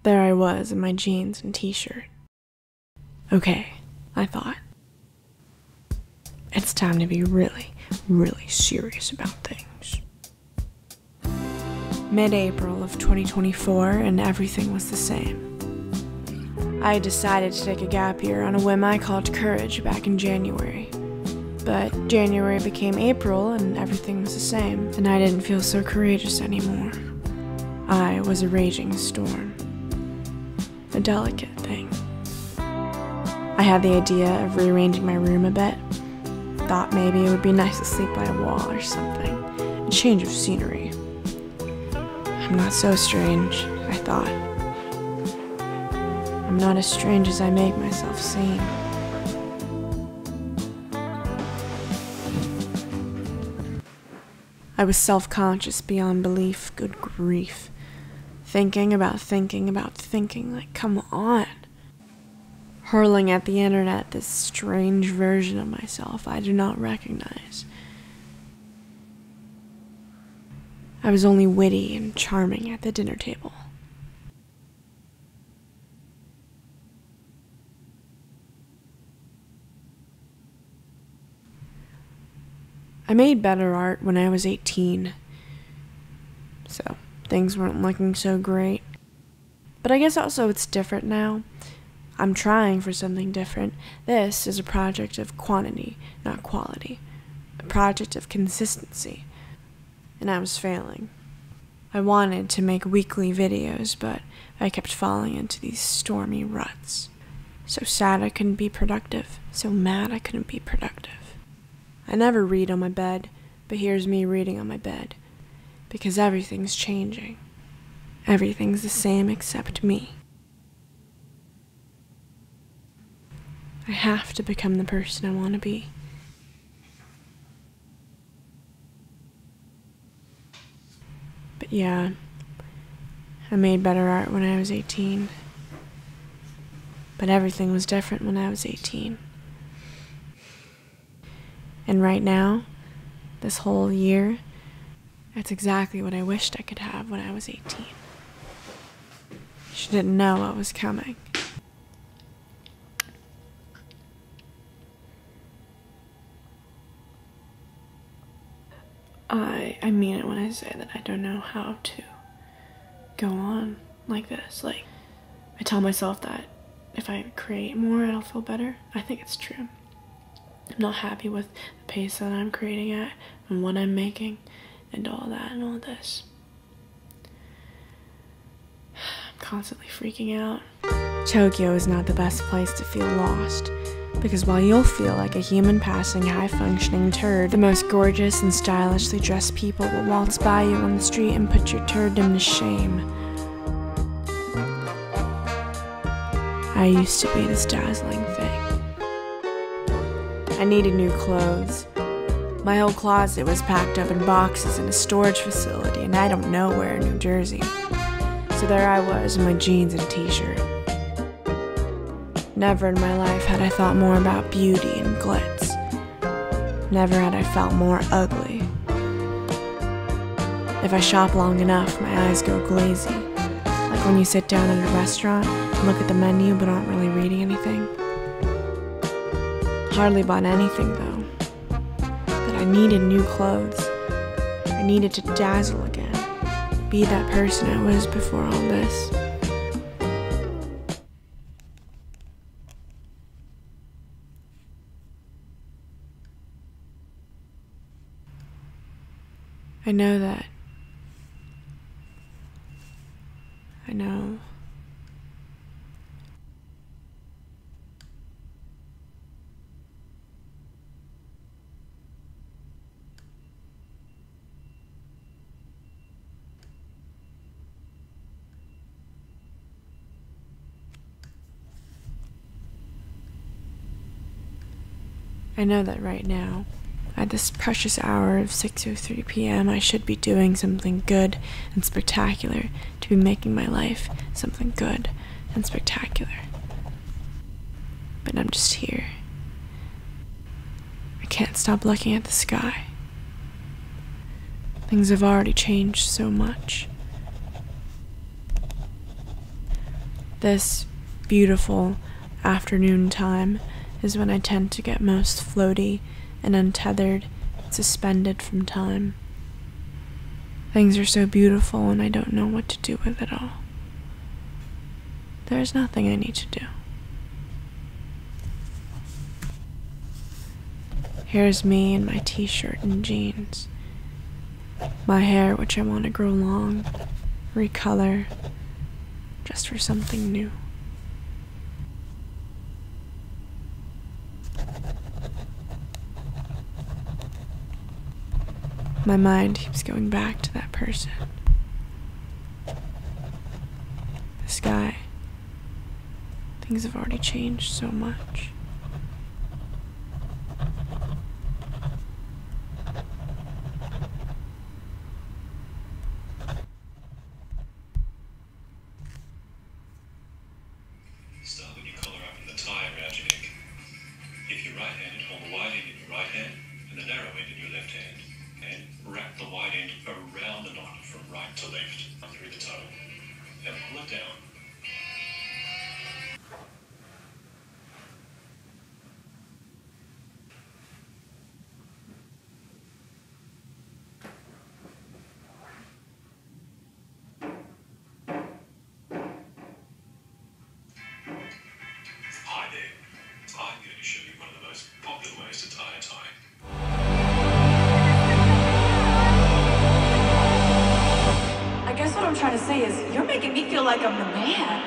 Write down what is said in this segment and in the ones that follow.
There I was in my jeans and t-shirt. Okay, I thought. It's time to be really, really serious about things. Mid-April of 2024, and everything was the same. I decided to take a gap year on a whim I called courage back in January. But January became April, and everything was the same, and I didn't feel so courageous anymore. I was a raging storm. A delicate thing. I had the idea of rearranging my room a bit. Thought maybe it would be nice to sleep by a wall or something. A change of scenery. I'm not so strange, I thought. I'm not as strange as I make myself seem. I was self-conscious beyond belief, good grief. Thinking about thinking, like, come on. Hurling at the internet this strange version of myself I do not recognize. I was only witty and charming at the dinner table. I made better art when I was 18, so things weren't looking so great. But I guess also it's different now. I'm trying for something different. This is a project of quantity, not quality. A project of consistency. And I was failing. I wanted to make weekly videos, but I kept falling into these stormy ruts. So sad I couldn't be productive. So mad I couldn't be productive. I never read on my bed, but here's me reading on my bed. Because everything's changing. Everything's the same except me. I have to become the person I want to be. But yeah, I made better art when I was 18. But everything was different when I was 18. And right now, this whole year, that's exactly what I wished I could have when I was 18. She didn't know what was coming. I mean it when I say that I don't know how to go on like this. Like, I tell myself that if I create more, it'll feel better. I think it's true. I'm not happy with the pace that I'm creating at and what I'm making and all that and all this. I'm constantly freaking out. Tokyo is not the best place to feel lost. Because while you'll feel like a human passing high-functioning turd, the most gorgeous and stylishly dressed people will waltz by you on the street and put your turddom to shame. I used to be this dazzling thing. I needed new clothes. My whole closet was packed up in boxes in a storage facility, and I don't know where in New Jersey. So there I was in my jeans and t-shirt. Never in my life had I thought more about beauty and glitz. Never had I felt more ugly. If I shop long enough, my eyes go glazy. Like when you sit down at a restaurant and look at the menu but aren't really reading anything. Hardly bought anything though. But I needed new clothes. I needed to dazzle again. Be that person I was before all this. I know that. I know. I know that right now, at this precious hour of 6:03 p.m., I should be doing something good and spectacular to be making my life something good and spectacular. But I'm just here. I can't stop looking at the sky. Things have already changed so much. This beautiful afternoon time is when I tend to get most floaty and untethered, suspended from time. Things are so beautiful and I don't know what to do with it all. There is nothing I need to do. Here's me in my t-shirt and jeans. My hair, which I want to grow long, recolor, just for something new. My mind keeps going back to that person. The sky. Things have already changed so much. Start with your collar up and the tie around your neck. If you're right-handed, hold the wide end in your right hand and the narrow end in your left hand. And wrap the wide end around the knot from right to left through the toe. And pull it down. Hi there. I'm going to show you one of the most popular ways to tie a tie. I guess what I'm trying to say is, you're making me feel like I'm the man.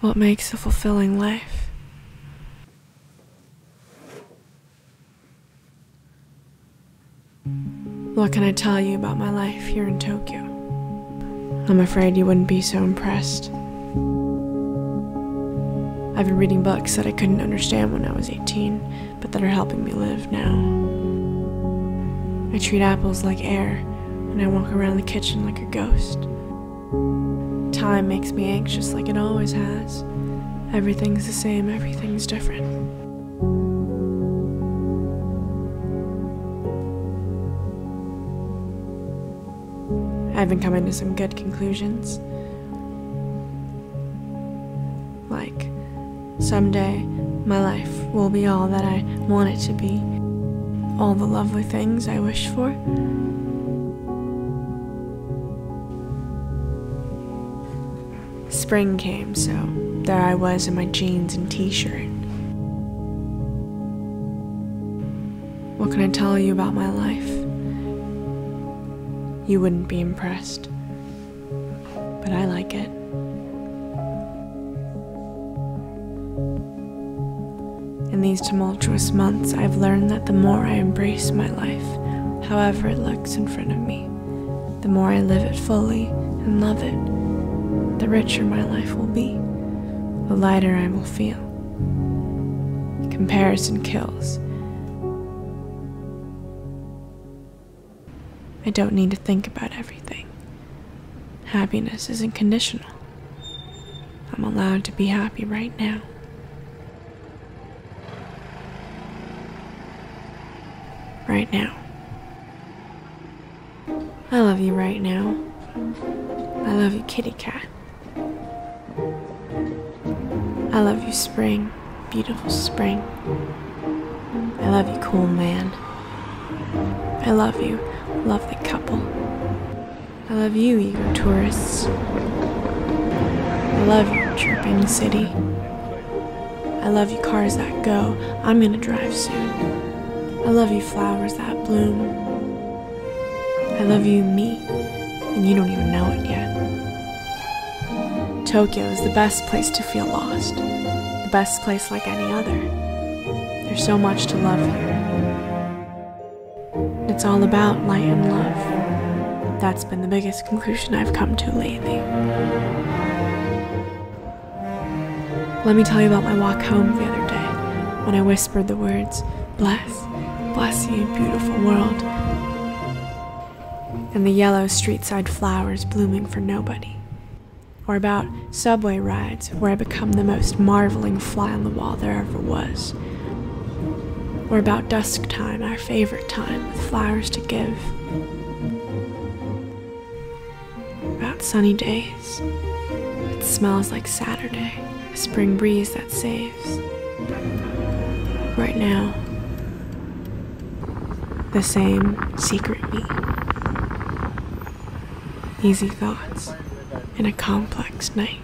What makes a fulfilling life? What can I tell you about my life here in Tokyo? I'm afraid you wouldn't be so impressed. I've been reading books that I couldn't understand when I was 18, but that are helping me live now. I treat apples like air, and I walk around the kitchen like a ghost. Time makes me anxious like it always has. Everything's the same, everything's different. I've been coming to some good conclusions. Like, someday my life will be all that I want it to be. All the lovely things I wish for. Spring came, so there I was in my jeans and t-shirt. What can I tell you about my life? You wouldn't be impressed, but I like it. In these tumultuous months, I've learned that the more I embrace my life, however it looks in front of me, the more I live it fully and love it, the richer my life will be, the lighter I will feel. Comparison kills. I don't need to think about everything. Happiness isn't conditional. I'm allowed to be happy right now. Right now. I love you right now. I love you, kitty cat. I love you, spring, beautiful spring. I love you, cool man. I love you, lovely couple. I love you, eager tourists. I love you, chirping city. I love you, cars that go. I'm gonna drive soon. I love you, flowers that bloom. I love you, me, and you don't even know it yet. Tokyo is the best place to feel lost. The best place like any other. There's so much to love here. It's all about light and love. That's been the biggest conclusion I've come to lately. Let me tell you about my walk home the other day, when I whispered the words, "Bless, bless you, beautiful world," and the yellow street-side flowers blooming for nobody. Or about subway rides where I become the most marveling fly on the wall there ever was. Or about dusk time, our favorite time, with flowers to give. About sunny days. It smells like Saturday, a spring breeze that saves. Right now, the same secret me. Easy thoughts in a complex night.